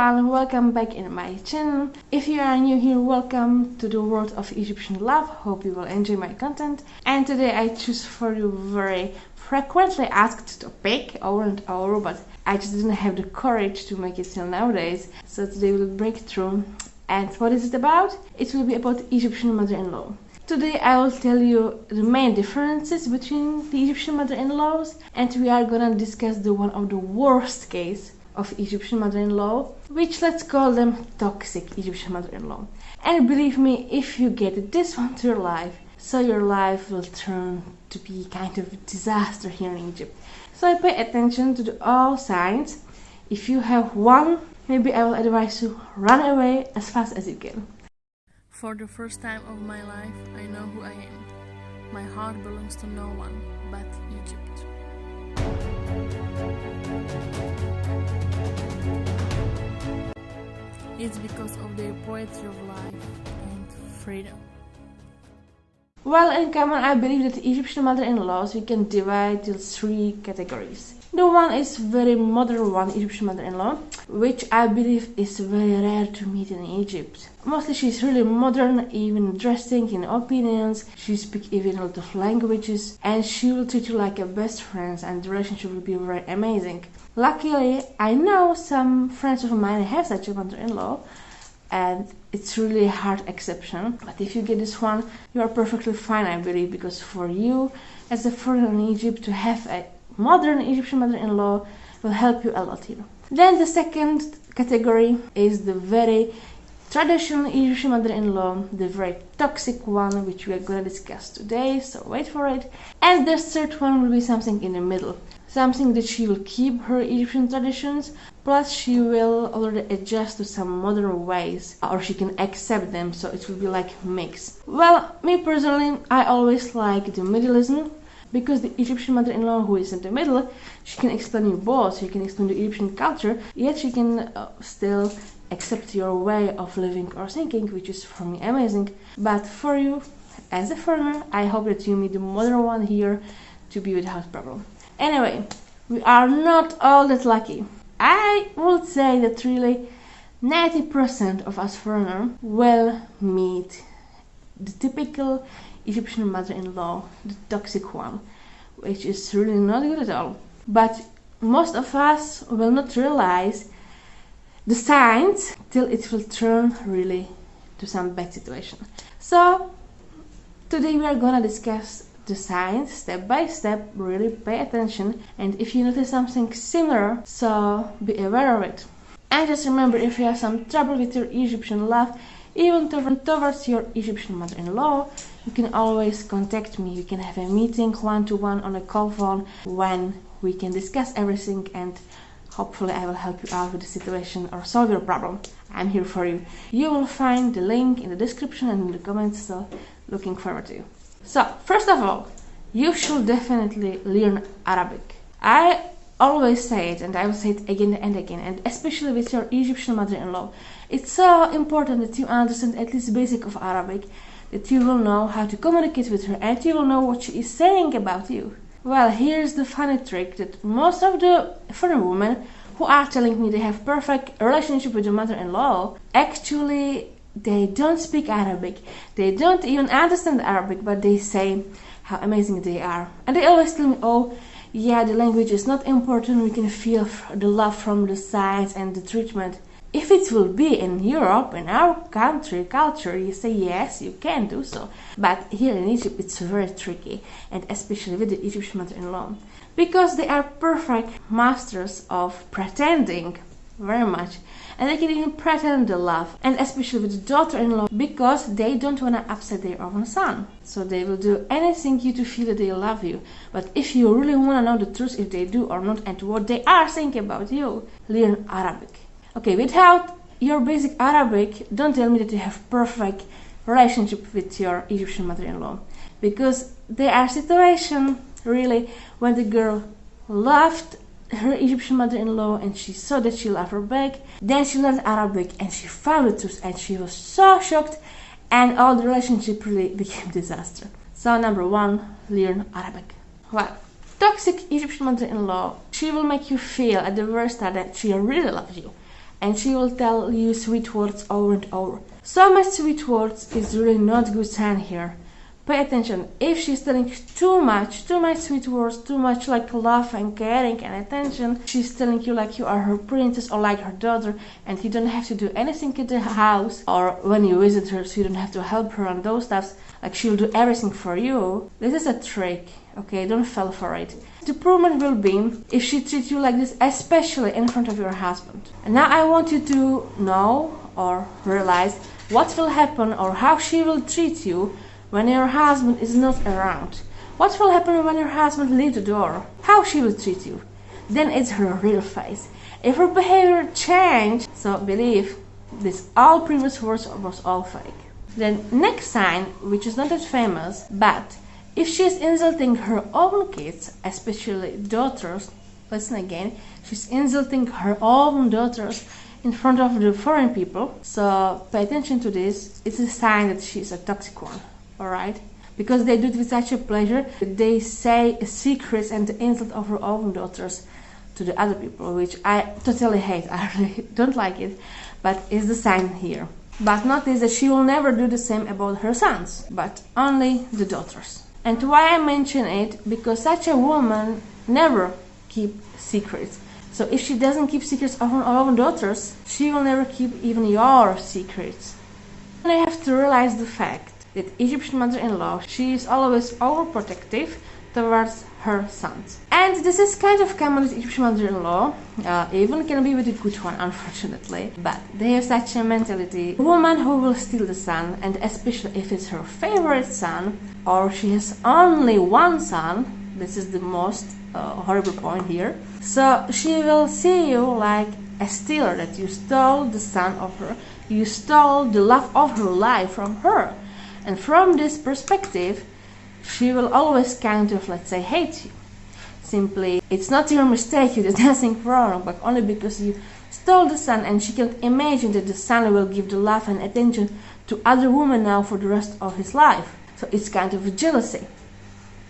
everyone, welcome back in my channel. If you are new here, welcome to the world of Egyptian love. Hope you will enjoy my content. And today I choose for you very frequently asked topic over and over, but I just didn't have the courage to make it till nowadays. So today we'll break through. And what is it about? It will be about Egyptian mother-in-law. Today I will tell you the main differences between the Egyptian mother-in-laws, and we are gonna discuss the one of the worst case of Egyptian mother-in-law, which let's call them toxic Egyptian mother-in-law. And believe me, if you get this one to your life, so your life will turn to be kind of a disaster here in Egypt. So pay attention to all signs. If you have one, maybe I will advise you run away as fast as you can. For the first time of my life, I know who I am. My heart belongs to no one but Egypt. It's because of their poetry of life and freedom. Well, in common, I believe that the Egyptian mother-in-laws we can divide into three categories. The one is very modern one, Egyptian mother-in-law, which I believe is very rare to meet in Egypt. Mostly she's really modern, even dressing, in opinions, she speaks even a lot of languages, and she will treat you like a best friend, and the relationship will be very amazing. Luckily, I know some friends of mine have such a mother-in-law, and it's really a hard exception. But if you get this one, you are perfectly fine, I believe, because for you, as a foreigner in Egypt, to have a modern Egyptian mother-in-law will help you a lot here. Then the second category is the very traditional Egyptian mother-in-law, the very toxic one, which we are going to discuss today, so wait for it. And the third one will be something in the middle. Something that she will keep her Egyptian traditions, plus she will already adjust to some modern ways, or she can accept them, so it will be like mix. Well, me personally, I always like the middleism, because the Egyptian mother-in-law who is in the middle, she can explain you both, she can explain the Egyptian culture, yet she can still accept your way of living or thinking, which is for me amazing. But for you, as a foreigner, I hope that you meet the modern one here to be without problem. Anyway, we are not all that lucky. I would say that really 90% of us foreigners will meet the typical Egyptian mother-in-law, the toxic one, which is really not good at all. But most of us will not realize the signs till it will turn really to some bad situation. So today we are gonna discuss the signs step by step. Really pay attention, and if you notice something similar, so be aware of it. And just remember, if you have some trouble with your Egyptian love, even towards your Egyptian mother-in-law, you can always contact me. We can have a meeting one-to-one on a call phone when we can discuss everything, and hopefully I will help you out with the situation or solve your problem. I'm here for you. You will find the link in the description and in the comments, so looking forward to you. So, first of all, you should definitely learn Arabic. I always say it, and I will say it again and again, and especially with your Egyptian mother-in-law. It's so important that you understand at least basic of Arabic, that you will know how to communicate with her, and you will know what she is saying about you. Well, here's the funny trick, that most of the foreign women who are telling me they have perfect relationship with the mother-in-law, actually they don't speak Arabic. They don't even understand Arabic, but they say how amazing they are. And they always tell me, oh, yeah, the language is not important, we can feel the love from the sights and the treatment. If it will be in Europe, in our country, culture, you say yes, you can do so. But here in Egypt, it's very tricky, and especially with the Egyptian mother-in-law, because they are perfect masters of pretending very much, and they can even pretend the love, and especially with the daughter-in-law, because they don't want to upset their own son, so they will do anything you to feel that they love you. But if you really want to know the truth, if they do or not, and what they are thinking about you, learn Arabic. Okay, without your basic Arabic, don't tell me that you have perfect relationship with your Egyptian mother-in-law, because there are situations really when the girl loved her Egyptian mother-in-law and she saw that she loved her back, then she learned Arabic and she found the truth and she was so shocked, and all the relationship really became disaster. So number one, learn Arabic. Well, toxic Egyptian mother-in-law, she will make you feel at the very start that she really loves you. and she will tell you sweet words over and over. So much sweet words is really not good sign here. Pay attention. If she's telling too much sweet words, too much like love and caring and attention, she's telling you like you are her princess or like her daughter, and you don't have to do anything in the house, or when you visit her, so you don't have to help her on those stuffs. Like she'll do everything for you. This is a trick, okay? Don't fall for it. The improvement will be if she treats you like this, especially in front of your husband. And now I want you to know or realize what will happen or how she will treat you when your husband is not around. What will happen when your husband leaves the door? How she will treat you. Then it's her real face. If her behavior changed, so believe this all previous words was all fake. Then next sign, which is not that famous, but if she's insulting her own kids, especially daughters, listen again, she's insulting her own daughters in front of the foreign people, so pay attention to this. It's a sign that she's a toxic one. Alright? Because they do it with such a pleasure. They say secrets and the insult of her own daughters to the other people, which I totally hate. I really don't like it. But it's the sign here. But notice that she will never do the same about her sons, but only the daughters. And why I mention it? Because such a woman never keep secrets. So if she doesn't keep secrets of her own daughters, she will never keep even your secrets. And I have to realize the fact that Egyptian mother-in-law, she is always overprotective towards her sons. And this is kind of common with Egyptian mother-in-law, even can be with a good one, unfortunately. But they have such a mentality. A woman who will steal the son, and especially if it's her favorite son, or she has only one son, this is the most horrible point here. So she will see you like a stealer, that you stole the son of her, you stole the love of her life from her. And from this perspective, she will always kind of, let's say, hate you. Simply, it's not your mistake, you did nothing wrong, but only because you stole the son, and she can't imagine that the son will give the love and attention to other women now for the rest of his life. So it's kind of a jealousy,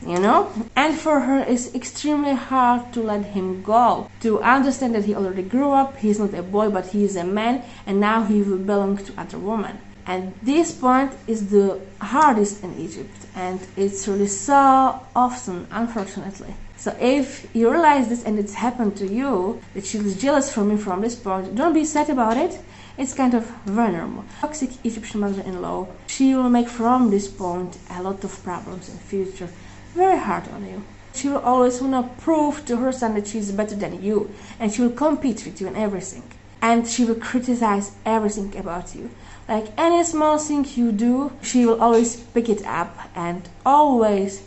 you know? And for her, it's extremely hard to let him go, to understand that he already grew up, he's not a boy, but he is a man, and now he will belong to other women. And this point is the hardest in Egypt, and it's really so often, unfortunately. So if you realize this and it's happened to you, that she was jealous from me from this point, don't be sad about it. It's kind of very normal. Toxic Egyptian mother-in-law, she will make from this point a lot of problems in future, very hard on you. She will always want to prove to her son that she's better than you, and she will compete with you in everything. And she will criticize everything about you. Like any small thing you do, she will always pick it up and always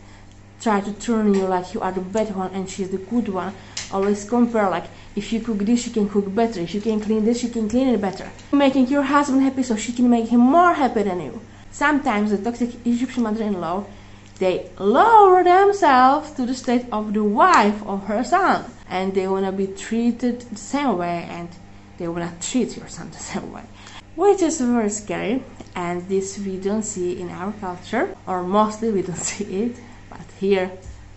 try to turn you like you are the bad one and she's the good one. Always compare, like if you cook this, you can cook better. If you can clean this, you can clean it better. Making your husband happy so she can make him more happy than you. Sometimes the toxic Egyptian mother-in-law, they lower themselves to the state of the wife of her son. And they want to be treated the same way, and they will not treat your son the same way, which is very scary, and this we don't see in our culture, or mostly we don't see it, but here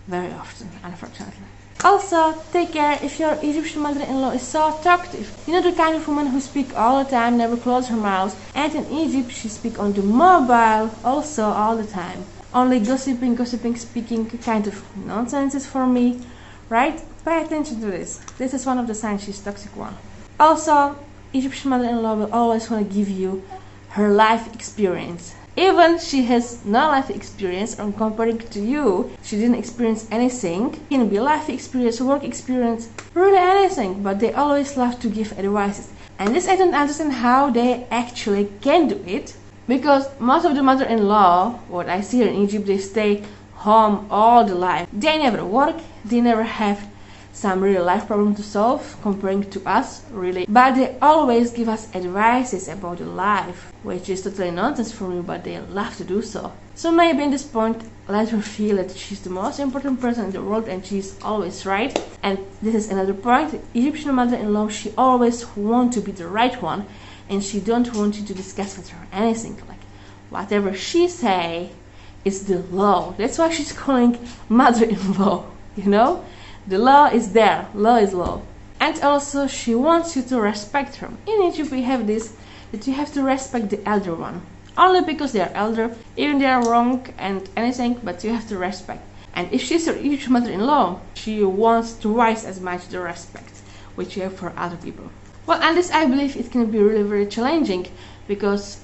very often, unfortunately. Also, take care if your Egyptian mother-in-law is so talkative. You know, the kind of woman who speaks all the time, never close her mouth, and in Egypt she speaks on the mobile also all the time. Only gossiping, speaking kind of nonsense for me, right? Pay attention to this. This is one of the signs she's toxic one. Also, Egyptian mother-in-law will always want to give you her life experience. Even she has no life experience, or comparing to you, she didn't experience anything. It can be life experience, work experience, really anything, but they always love to give advices. And this I don't understand how they actually can do it, because most of the mother-in-law, what I see here in Egypt, they stay home all the life. They never work, they never have some real life problem to solve, comparing to us, really. But they always give us advices about the life, which is totally nonsense for me, but they love to do so. So maybe in this point, let her feel that she's the most important person in the world and she's always right. And this is another point. Egyptian mother-in-law, she always wants to be the right one, and she don't want you to discuss with her anything. Like, whatever she say is the law. That's why she's calling mother-in-law, you know? The law is there. Law is law. And also she wants you to respect her. In Egypt we have this, that you have to respect the elder one. Only because they are elder, even they are wrong and anything, but you have to respect. And if she's your Egyptian mother-in-law, she wants twice as much the respect which you have for other people. Well, and this I believe it can be really very challenging, because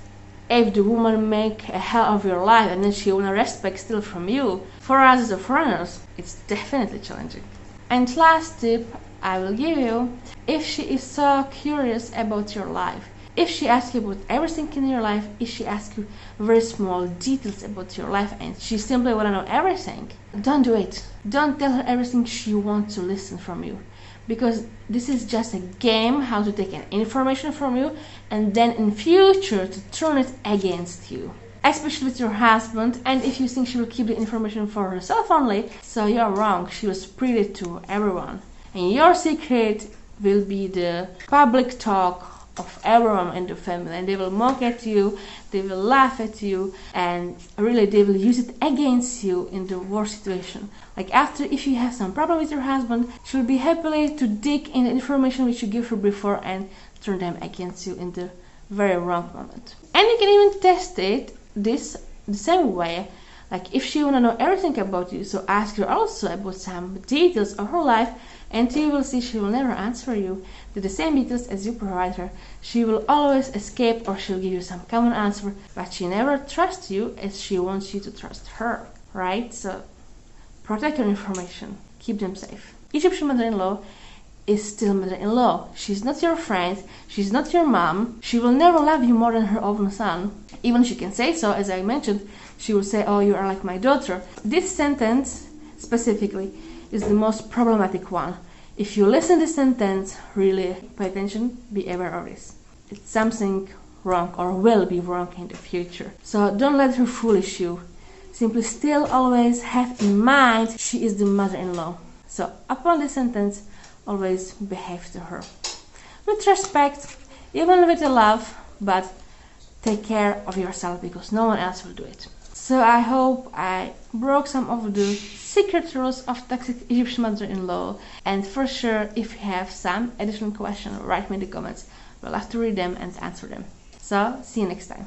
if the woman make a hell of your life and then she wanna respect still from you, for us as a foreigners, it's definitely challenging. And last tip I will give you, if she is so curious about your life, if she asks you about everything in your life, if she asks you very small details about your life and she simply wanna know everything, don't do it. Don't tell her everything she wants to listen from you. Because this is just a game how to take an information from you and then in future to turn it against you. Especially with your husband, and if you think she will keep the information for herself only, so you are wrong, she will spread it to everyone. And your secret will be the public talk of everyone in the family, and they will mock at you, they will laugh at you, and really they will use it against you in the worst situation. Like after, if you have some problem with your husband, she will be happily to dig in the information which you give her before and turn them against you in the very wrong moment. And you can even test it the same way. Like if she wanna know everything about you, so ask her also about some details of her life, and you will see she will never answer you the same details as you provide her. She will always escape, or she'll give you some common answer, but she never trusts you as she wants you to trust her, right? So protect your information, keep them safe. Egyptian mother-in-law is still mother-in-law. She's not your friend, she's not your mom, she will never love you more than her own son. Even she can say so, as I mentioned, she will say, oh, you are like my daughter. This sentence specifically is the most problematic one. If you listen to this sentence, really pay attention, be aware of this. It's something wrong or will be wrong in the future. So don't let her foolish you. Simply still always have in mind she is the mother-in-law. So upon this sentence, always behave to her with respect, even with love, but take care of yourself because no one else will do it. So I hope I broke some of the secret rules of toxic Egyptian mother-in-law, and for sure if you have some additional questions, write me in the comments. We'll have to read them and answer them. So see you next time.